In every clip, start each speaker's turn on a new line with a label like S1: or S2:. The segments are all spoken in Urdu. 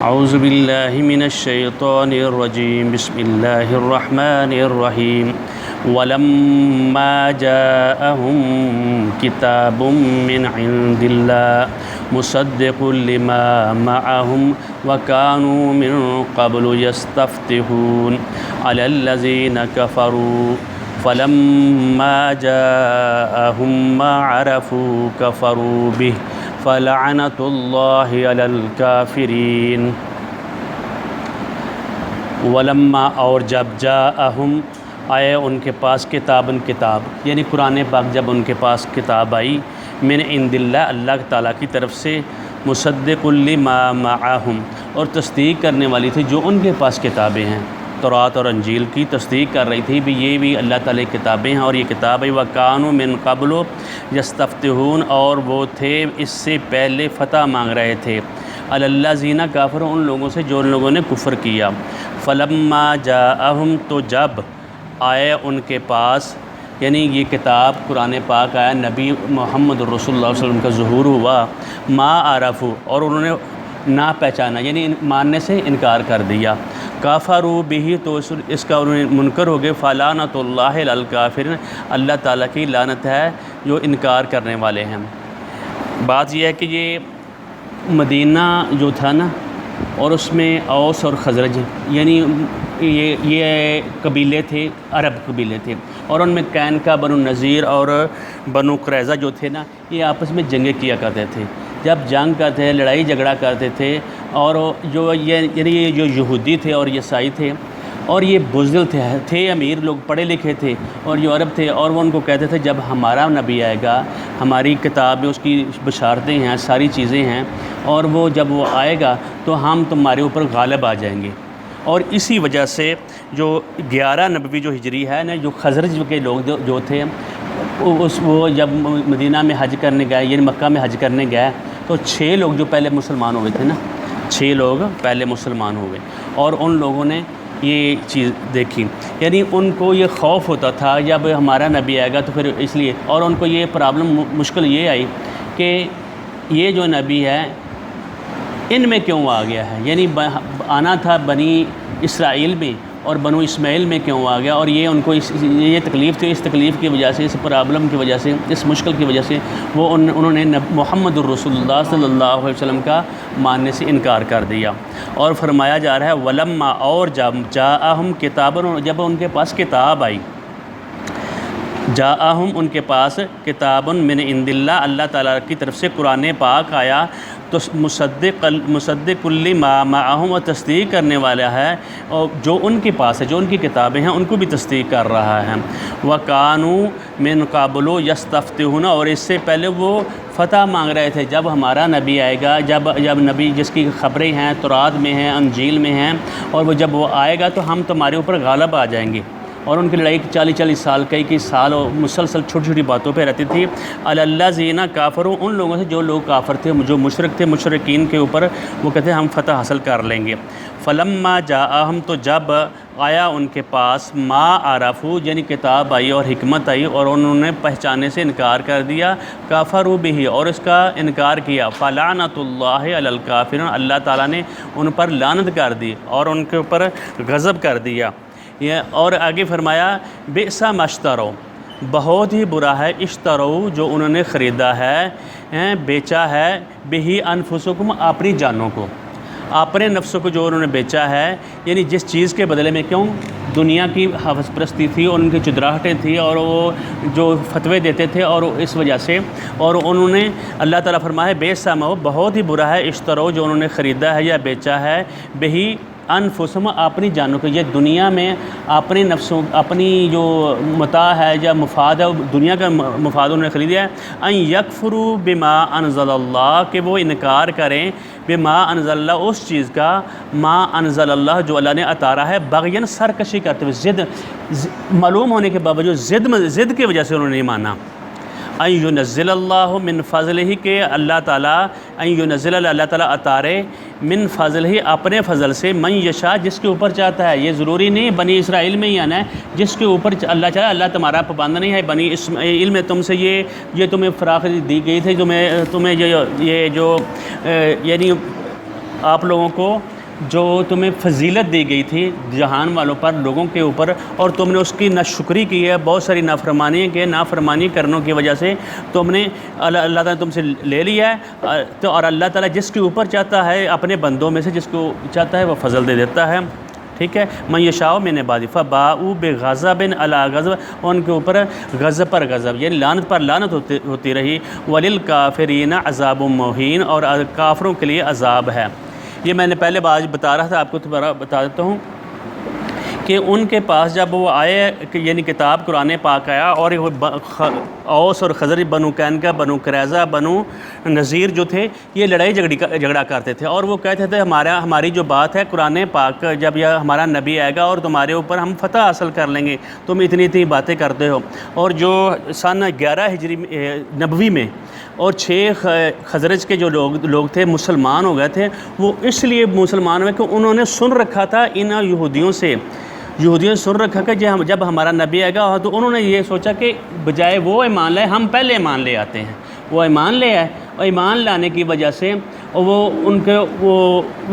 S1: اعوذ باللہ من الشیطان الرجیم بسم اللہ الرحمن الرحیم ولما جاءهم کتاب من عند اللہ مصدق لما معهم وكانوا من قبل يستفتحون على الذين كفروا فلما جاءهم ما عرفوا كفروا به فلعنت اللہ علی الکافرین ولما اور جب جاءہم آئے ان کے پاس کتاب یعنی قرآن پاک جب ان کے پاس کتاب آئی من عند اللہ اللہ تعالیٰ کی طرف سے مصدق لما معہم اور تصدیق کرنے والی تھی جو ان کے پاس کتابیں ہیں تورات اور انجیل کی تصدیق کر رہی تھی بھی یہ بھی اللہ تعالیٰ کی کتابیں ہیں اور یہ کتاب ہے وَكَانُوا مِن قَبْلُ يَسْتَفْتِحُونَ اور وہ تھے اس سے پہلے فتح مانگ رہے تھے عَلَى الَّذِينَ كَفَرُوا ان لوگوں سے جو ان لوگوں نے کفر کیا فَلَمَّا جَاءَهُمْ تو جب آئے ان کے پاس یعنی یہ کتاب قرآن پاک آیا نبی محمد رسول اللہ علیہ وسلم کا ظہور ہوا ما عرفوا اور انہوں نے نہ پہچانا یعنی ماننے سے انکار کر دیا کافروا بہ تو اس کا انہوں نے منکر ہو گئے فلعنت اللہ علی الکافرین اللہ تعالیٰ کی لعنت ہے جو انکار کرنے والے ہیں۔ بات یہ ہے کہ یہ مدینہ جو تھا نا اور اس میں اوس اور خزرج یعنی یہ قبیلے تھے عرب قبیلے تھے اور ان میں قینقاع بنو نذیر اور بنو قریظہ جو تھے نا یہ آپس میں جنگیں کیا کرتے تھے جب جنگ کرتے تھے لڑائی جھگڑا کرتے تھے اور جو یہ جو یہودی تھے اور عیسائی تھے اور یہ بزدل تھے امیر لوگ پڑھے لکھے تھے اور جو عرب تھے اور وہ ان کو کہتے تھے جب ہمارا نبی آئے گا ہماری کتاب میں اس کی بشارتیں ہیں ساری چیزیں ہیں اور وہ جب وہ آئے گا تو ہم تمہارے اوپر غالب آ جائیں گے اور اسی وجہ سے جو 11 نبوی جو ہجری ہے نا جو خزرج کے لوگ جو تھے وہ جب مدینہ میں حج کرنے گئے یعنی مکہ میں حج کرنے گئے تو 6 لوگ جو پہلے مسلمان ہوئے تھے نا 6 لوگ پہلے مسلمان ہوئے اور ان لوگوں نے یہ چیز دیکھی یعنی ان کو یہ خوف ہوتا تھا جب ہمارا نبی آئے گا تو پھر اس لیے اور ان کو یہ پرابلم مشکل یہ آئی کہ یہ جو نبی ہے ان میں کیوں آ گیا ہے یعنی آنا تھا بنی اسرائیل میں اور بنو اسماعیل میں کیوں آ گیا اور یہ ان کو یہ تکلیف تھی اس تکلیف کی وجہ سے اس پرابلم کی وجہ سے اس مشکل کی وجہ سے وہ انہوں نے محمد الرسول اللہ صلی اللہ علیہ وسلم کا ماننے سے انکار کر دیا اور فرمایا جا رہا ہے ولما اور جب جاءہم کتاب جب ان کے پاس کتاب آئی جاءہم ان کے پاس کتاب من عند اللہ اللہ تعالیٰ کی طرف سے قرآن پاک آیا تو مصدق لما معہم و تصدیق کرنے والا ہے اور جو ان کے پاس ہے جو ان کی کتابیں ہیں ان کو بھی تصدیق کر رہا ہے وَكَانُوا مِن قَبْلُ يَسْتَفْتِحُونَ اور اس سے پہلے وہ فتح مانگ رہے تھے جب ہمارا نبی آئے گا جب نبی جس کی خبریں ہیں تورات میں ہیں انجیل میں ہیں اور وہ جب وہ آئے گا تو ہم تمہارے اوپر غالب آ جائیں گے اور ان کی لڑائی 40 سال کئی سال اور مسلسل چھوٹی چھوٹی باتوں پہ رہتی تھی علی الذین کافروا ان لوگوں سے جو لوگ کافر تھے جو مشرک تھے مشرکین کے اوپر وہ کہتے ہیں ہم فتح حاصل کر لیں گے فلما جاءہم تو جب آیا ان کے پاس ما عرفوا یعنی کتاب آئی اور حکمت آئی اور انہوں نے پہچانے سے انکار کر دیا کافروا بہ اور اس کا انکار کیا فلعنت اللہ علی الکافرین اللہ تعالیٰ نے ان پر لعنت کر دی اور ان کے اوپر غضب کر دیا اور آگے فرمایا بئس ما اشتروا بہت ہی برا ہے اشتروا جو انہوں نے خریدا ہے بیچا ہے بہ انفسکم اپنی جانوں کو اپنے نفسوں کو جو انہوں نے بیچا ہے یعنی جس چیز کے بدلے میں کیوں دنیا کی حوث پرستی تھی اور ان کی چدراہٹیں تھی اور وہ جو فتوے دیتے تھے اور اس وجہ سے اور انہوں نے اللہ تعالیٰ فرمایا بئس ما بہت ہی برا ہے اشتروا جو انہوں نے خریدا ہے یا بیچا ہے بہ انفسہم اپنی جانوں کو یہ دنیا میں اپنے نفسوں اپنی جو متاع ہے یا مفاد ہے دنیا کا مفاد انہوں نے خریدا ہے ان یکفروا بما انزل اللہ کہ وہ انکار کریں بما انزل اللہ اس چیز کا ما انزل اللہ جو اللہ نے اتارا ہے بغین سرکشی کرتے ہوئے ضد معلوم ہونے کے باوجود ضد کی وجہ سے انہوں نے نہیں مانا ان ینزل اللہ من فضلہ کہ اللہ تعالیٰ ان ینزل اللہ تعالیٰ اتارے من فضلہ اپنے فضل سے من یشاء جس کے اوپر چاہتا ہے یہ ضروری نہیں بنی اسرائیل میں ہی آنا ہے جس کے اوپر اللہ چاہے اللہ تمہارا پابند نہیں ہے بنی اسماعیل میں تم سے یہ تمہیں فراخ دی گئی تھی تمہیں یہ جو یعنی آپ لوگوں کو جو تمہیں فضیلت دی گئی تھی جہان والوں پر، لوگوں کے اوپر، اور تم نے اس کی ناشکری کی ہے، بہت ساری نافرمانی کی، نافرمانی کرنوں کی وجہ سے تم نے اللہ تعالیٰ نے تم سے لے لیا ہے، تو اور اللہ تعالیٰ جس کے اوپر چاہتا ہے اپنے بندوں میں سے جس کو چاہتا ہے وہ فضل دے دیتا ہے، ٹھیک ہے۔ من یشاء من عبادہ فباؤوا بغضب علی غضب، ان کے اوپر غضب پر غضب، یعنی لعنت پر لعنت ہوتی رہی، وللکافرین عذاب مہین، اور کافروں کے لیے عذاب ہے۔ یہ میں نے پہلے آج بتا رہا تھا، آپ کو دوبارہ بتا دیتا ہوں کہ ان کے پاس جب وہ آئے، یعنی کتاب قرآن پاک آیا، اور اوس اور خزرج، بنو قینقاع، بنو قریظہ، بنو نذیر جو تھے یہ لڑائی جھگڑا کرتے تھے، اور وہ کہتے تھے ہماری جو بات ہے قرآن پاک، جب یہ ہمارا نبی آئے گا اور تمہارے اوپر ہم فتح حاصل کر لیں گے، تم اتنی باتیں کرتے ہو۔ اور جو سن 11 ہجری نبوی میں اور 6 خزرج کے جو لوگ تھے مسلمان ہو گئے تھے، وہ اس لیے مسلمان ہوئے کہ انہوں نے سن رکھا تھا ان یہودیوں سے سن رکھا کہ جب ہمارا نبی آئے گا تو انہوں نے یہ سوچا کہ بجائے وہ ایمان لائے ہم پہلے ایمان لے آتے ہیں، وہ ایمان لے آئے، اور ایمان لانے کی وجہ سے وہ ان کے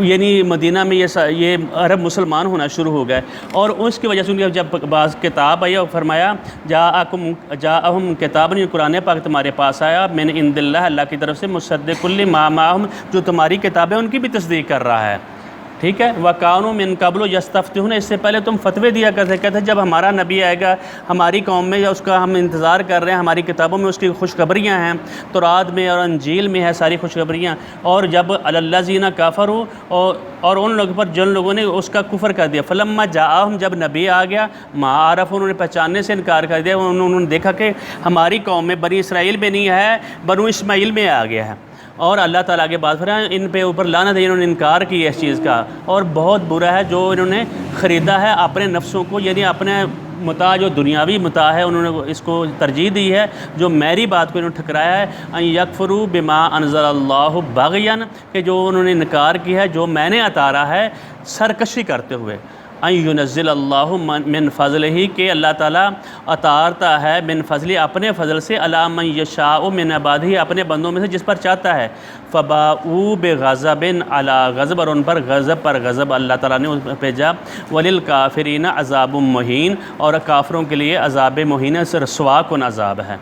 S1: یعنی مدینہ میں یہ عرب مسلمان ہونا شروع ہو گئے، اور اس کی وجہ سے ان کے جب بعض کتاب آئی اور فرمایا جاءہم کتاب، قرآن پاک تمہارے پاس آیا من عند اللہ، اللہ کی طرف سے، مصدق لما معہم، جو تمہاری کتاب ہے ان کی بھی تصدیق کر رہا ہے، ٹھیک ہے۔ وَكَانُوا مِن قَبْلُ يَسْتَفْتِحُونَ، اس سے پہلے تم فتوے دیا کرتے، کہتے جب ہمارا نبی آئے گا ہماری قوم میں، یا اس کا ہم انتظار کر رہے ہیں، ہماری کتابوں میں اس کی خوشخبریاں ہیں، تورات میں اور انجیل میں ہے ساری خوشخبریاں، اور جب علی الذین کفروا، اور ان لوگوں پر جن لوگوں نے اس کا کفر کر دیا، فلما جاءہم، جب نبی آ گیا، ما عرفوا، انہوں نے پہچاننے سے انکار کر دیا، انہوں نے دیکھا کہ ہماری قوم میں بنی اسرائیل میں نہیں ہے، بنو اسماعیل میں آ گیا ہے، اور اللہ تعالیٰ کے بعد پھر ان پہ اوپر لعنت ہے، انہوں نے انکار کی اس چیز کا، اور بہت برا ہے جو انہوں نے خریدا ہے اپنے نفسوں کو، یعنی اپنے متاع جو دنیاوی متاع ہے انہوں نے اس کو ترجیح دی ہے، جو میری بات کو انہوں نے ٹھکرایا ہے، ان یکفروا بما انزل اللہ بغیا، کہ جو انہوں نے انکار کیا ہے جو میں نے اتارا ہے سرکشی کرتے ہوئے، ان ینزل اللہ من فضلہ، کہ اللہ تعالیٰ اتارتا ہے من فضل، اپنے فضل سے، علی من یشاء من عبادہ، اپنے بندوں میں سے جس پر چاہتا ہے، فباؤوا بغضب علی غضب، اور ان پر غضب اللہ تعالیٰ نے بھیجا، وللکافرین عذاب مہین، اور کافروں کے لیے عذاب مہین سے رسوا کن عذاب ہے۔